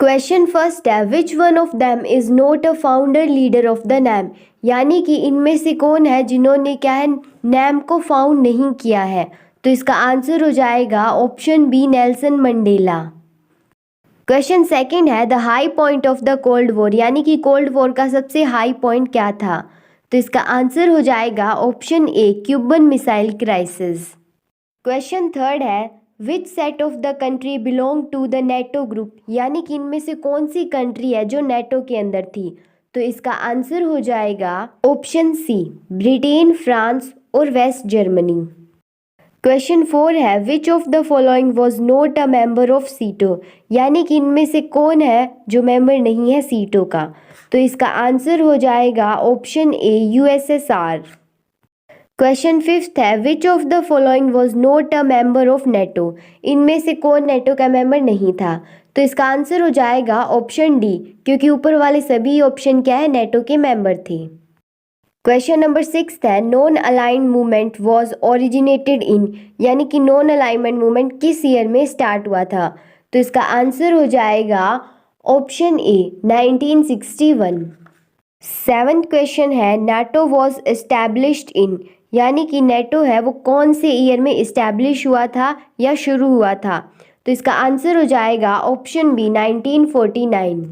Question first है which one of them is not a founder leader of the NAM, यानी कि इनमें से कौन है जिन्होंने क्या है नैम को फाउंड नहीं किया है। तो इसका आंसर हो जाएगा option B Nelson Mandela. Question second है the high point of the Cold War, यानी कि कोल्ड वॉर का सबसे हाई पॉइंट क्या था। तो इसका आंसर हो जाएगा option A Cuban missile crisis. Question third है which set of the country belong to the NATO group, यानी कि इनमें से कौन सी कंट्री है जो नेटो के अंदर थी। तो इसका आंसर हो जाएगा ऑप्शन सी ब्रिटेन, फ्रांस और वेस्ट जर्मनी। क्वेश्चन 4 है which of the following was not a member of सीटो, यानी कि इनमें से कौन है जो मेंबर नहीं है सीटो का। तो इसका आंसर हो जाएगा ऑप्शन ए यूएसएसआर। क्वेश्चन 5 है which of the following was not a member of NATO, इनमें से कौन नेटो का मेंबर नहीं था। तो इसका आंसर हो जाएगा ऑप्शन डी, क्योंकि ऊपर वाले सभी ऑप्शन क्या है नेटो के मेंबर थे। क्वेश्चन नंबर 6 है non aligned movement was originated in, यानी कि नॉन अलाइनमेंट मूवमेंट किस ईयर में स्टार्ट हुआ था। तो इसका आंसर हो जाएगा ऑप्शन ए 1961। सेवंथ क्वेश्चन है नाटो वॉज एस्टैब्लिश्ड इन, यानी कि नेटो है वो कौन से ईयर में इस्टेब्लिश हुआ था या शुरू हुआ था। तो इसका आंसर हो जाएगा ऑप्शन बी 1949।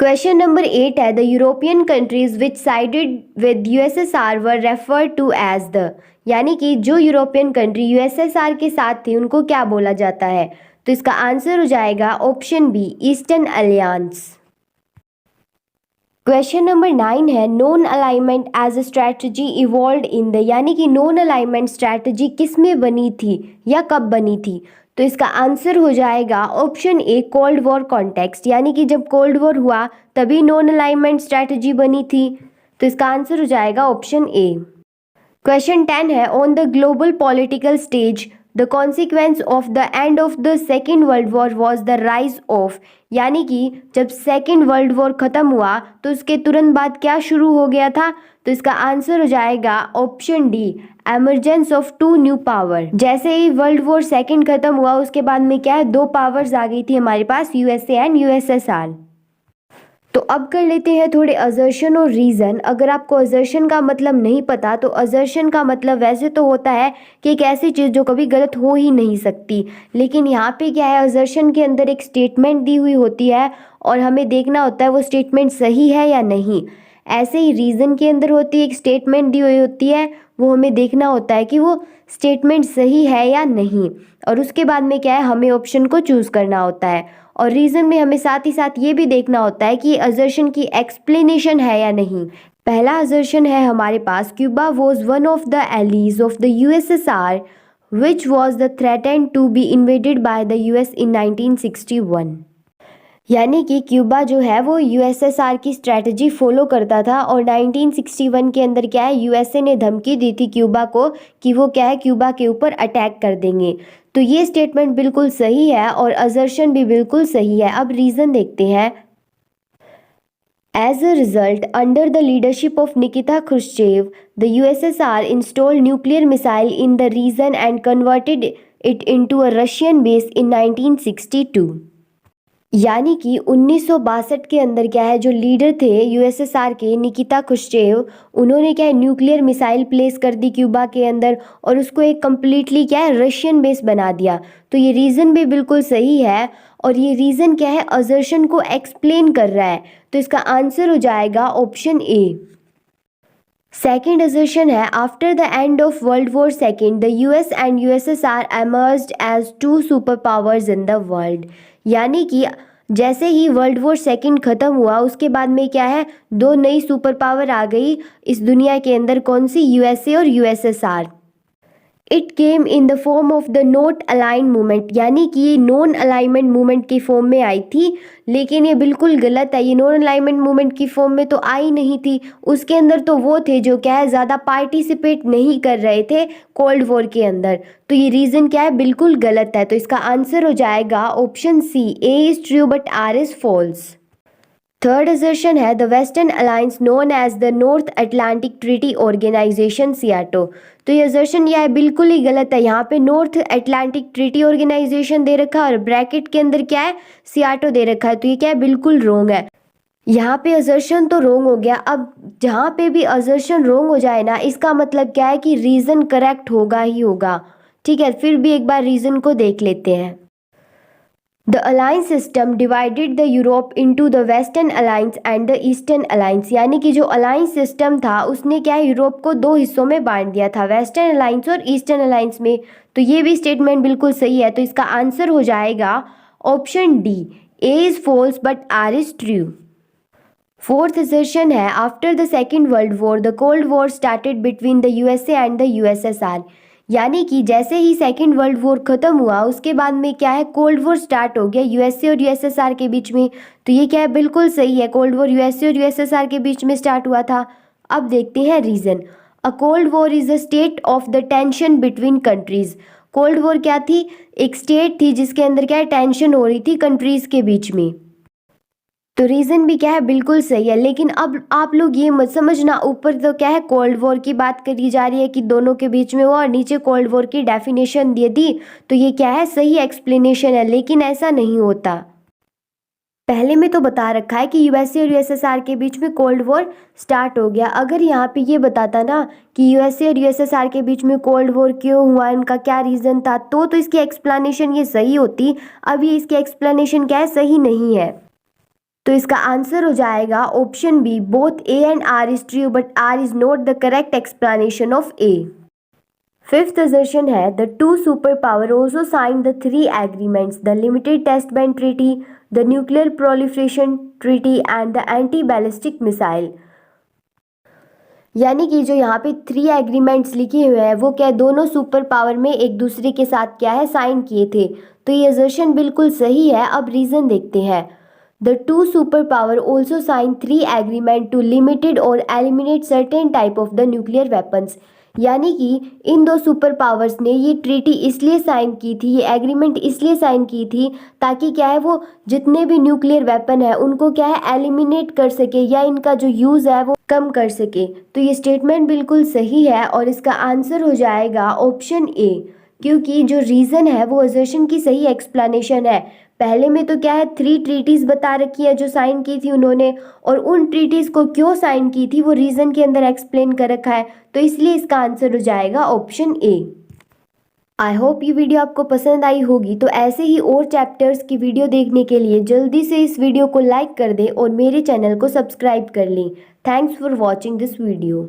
क्वेश्चन नंबर 8 है the European countries which sided with USSR were referred to as the, यानी कि जो यूरोपियन कंट्री यूएसएसआर के साथ थी उनको क्या बोला जाता है। तो इसका आंसर हो जाएगा option B eastern alliance. Question number 9 है non alignment as a strategy evolve in the, यानी कि नॉन अलाइनमेंट स्ट्रैटेजी किस में बनी थी या कब बनी थी। तो इसका आंसर हो जाएगा ऑप्शन ए कोल्ड वॉर कॉन्टेक्स्ट, यानी कि जब कोल्ड वॉर हुआ तभी नॉन अलाइनमेंट स्ट्रैटेजी बनी थी। तो इसका आंसर हो जाएगा ऑप्शन ए। क्वेश्चन 10 है on the global political stage the consequence of the end of the second world war was the rise of, यानी कि जब सेकेंड वर्ल्ड वॉर खत्म हुआ तो उसके तुरंत बाद क्या शुरू हो गया था। तो इसका आंसर हो जाएगा option D emergence of two new power. जैसे ही वर्ल्ड वॉर सेकेंड खत्म हुआ उसके बाद में क्या है दो पावर्स आ गई थी हमारे पास, यूएसए एंड यूएसएसआर। तो अब कर लेते हैं थोड़े असर्शन और रीज़न। अगर आपको असर्शन का मतलब नहीं पता तो असर्शन का मतलब वैसे तो होता है कि एक ऐसी चीज़ जो कभी गलत हो ही नहीं सकती, लेकिन यहाँ पे क्या है असर्शन के अंदर एक स्टेटमेंट दी हुई होती है और हमें देखना होता है वो स्टेटमेंट सही है या नहीं। ऐसे ही रीज़न के अंदर होती है एक स्टेटमेंट दी हुई होती है, वो हमें देखना होता है कि वो स्टेटमेंट सही है या नहीं, और उसके बाद में क्या है हमें ऑप्शन को चूज़ करना होता है। और रीज़न में हमें साथ ही साथ ये भी देखना होता है कि असर्शन की एक्सप्लेनेशन है या नहीं। पहला असर्शन है हमारे पास Cuba was one of the allies of the USSR which was the threatened to be invaded by the US in 1961, यानी कि क्यूबा जो है वो यूएसएसआर की स्ट्रैटेजी फॉलो करता था और 1961 के अंदर क्या है यूएसए ने धमकी दी थी क्यूबा को कि वो क्या है क्यूबा के ऊपर अटैक कर देंगे। तो ये स्टेटमेंट बिल्कुल सही है और असर्शन भी बिल्कुल सही है। अब रीज़न देखते हैं। As a result, under the leadership of Nikita Khrushchev, the USSR installed nuclear missile in the region and converted it into a Russian base in 1962. यानी कि 1962 के अंदर क्या है जो लीडर थे यूएसएसआर के निकिता खुश्चेव, उन्होंने क्या है न्यूक्लियर मिसाइल प्लेस कर दी क्यूबा के अंदर और उसको एक कम्प्लीटली क्या है रशियन बेस बना दिया। तो ये रीज़न भी बिल्कुल सही है और ये रीज़न क्या है असर्शन को एक्सप्लेन कर रहा है। तो इसका आंसर हो जाएगा ऑप्शन ए। सेकेंड असर्शन है after the end of world war second the US and USSR emerged as two super powers in the world, यानी कि जैसे ही वर्ल्ड वॉर सेकेंड ख़त्म हुआ उसके बाद में क्या है दो नई सुपर पावर आ गई इस दुनिया के अंदर, कौन सी, यूएसए और USSR. It came in the form of the not align movement, यानी कि ये नॉन अलाइनमेंट मूवमेंट की फॉर्म में आई थी, लेकिन ये बिल्कुल गलत है। ये नॉन अलाइनमेंट मूवमेंट की फॉर्म में तो आई नहीं थी, उसके अंदर तो वो थे जो क्या है ज़्यादा पार्टिसिपेट नहीं कर रहे थे कोल्ड वॉर के अंदर। तो ये रीज़न क्या है बिल्कुल गलत है। तो इसका आंसर हो जाएगा option C A is true but R is false. Third assertion है the western alliance known as the North Atlantic Treaty Organization SEATO. तो ये असर्शन यह है बिल्कुल ही गलत है। यहाँ पे नॉर्थ अटलांटिक ट्रीटी ऑर्गेनाइजेशन दे रखा है और ब्रैकेट के अंदर क्या है, सियाटो दे रखा है। तो ये क्या है, बिल्कुल रोंग है। यहाँ पे असर्शन तो रोंग हो गया। अब जहाँ पे भी असर्शन रोंग हो जाए ना, इसका मतलब क्या है कि रीज़न करेक्ट होगा ही होगा। ठीक है, फिर भी एक बार रीज़न को देख लेते हैं। The alliance system divided the Europe into the western alliance and the eastern alliance. यानी कि जो अलायंस सिस्टम था उसने क्या है, यूरोप को दो हिस्सों में बांट दिया था, वेस्टर्न अलायंस और ईस्टर्न अलायंस में। तो ये भी स्टेटमेंट बिल्कुल सही है। तो इसका आंसर हो जाएगा option D, A is false but R is true. Fourth assertion है after the second world war the Cold War started between the USA and the USSR. यानी कि जैसे ही सेकेंड वर्ल्ड वॉर खत्म हुआ उसके बाद में क्या है, कोल्ड वॉर स्टार्ट हो गया यूएसए और यूएसएसआर के बीच में। तो ये क्या है, बिल्कुल सही है। कोल्ड वॉर यूएसए और यूएसएसआर के बीच में स्टार्ट हुआ था। अब देखते हैं reason. A cold war is a state of the tension between countries. Cold war क्या थी, एक स्टेट थी जिसके अंदर क्या है, टेंशन हो रही थी कंट्रीज के बीच में। तो रीज़न भी क्या है, बिल्कुल सही है। लेकिन अब आप लोग ये मत समझना, ऊपर तो क्या है कोल्ड वॉर की बात करी जा रही है कि दोनों के बीच में हुआ और नीचे कोल्ड वॉर की डेफिनेशन दे दी। तो ये क्या है, सही एक्सप्लेनेशन है, लेकिन ऐसा नहीं होता। पहले में तो बता रखा है कि यूएसए और यूएसएसआर के बीच में कोल्ड वॉर स्टार्ट हो गया। अगर यहाँ पे ये बताता ना कि यूएसए और यूएसएसआर के बीच में कोल्ड वॉर क्यों हुआ, इनका क्या रीज़न था, तो इसकी एक्सप्लेनेशन ये सही होती। अब ये इसकी एक्सप्लेनेशन क्या है, सही नहीं है। तो इसका आंसर हो जाएगा option B, both A and R is true but R is not the correct explanation of A. Fifth assertion है the two super power also sign the three agreements, the limited test ban treaty, the nuclear proliferation treaty and the anti ballistic missile. यानी कि जो यहाँ पे three agreements लिखे हुए हैं वो क्या है, दोनों सुपर पावर में एक दूसरे के साथ क्या है, साइन किए थे। तो ये असर्शन बिल्कुल सही है। अब रीज़न देखते हैं। The two superpower also signed three agreement to limited or eliminate certain type of the nuclear weapons। यानी कि इन दो सुपर पावर्स ने ये ट्रीटी इसलिए साइन की थी, ये एग्रीमेंट इसलिए साइन की थी ताकि क्या है, वो जितने भी न्यूक्लियर वेपन है उनको क्या है, एलिमिनेट कर सके या इनका जो यूज़ है वो कम कर सके। तो ये स्टेटमेंट बिल्कुल सही है और इसका आंसर हो जाएगा ऑप्शन ए, क्योंकि जो रीज़न है वो असर्शन की सही एक्सप्लेनेशन है। पहले में तो क्या है, थ्री ट्रीटीज़ बता रखी है जो साइन की थी उन्होंने, और उन ट्रीटीज़ को क्यों साइन की थी वो रीज़न के अंदर एक्सप्लेन कर रखा है। तो इसलिए इसका आंसर हो जाएगा ऑप्शन ए। आई होप ये वीडियो आपको पसंद आई होगी। तो ऐसे ही और चैप्टर्स की वीडियो देखने के लिए जल्दी से इस वीडियो को लाइक कर दें और मेरे चैनल को सब्सक्राइब कर लें। Thanks for watching this video.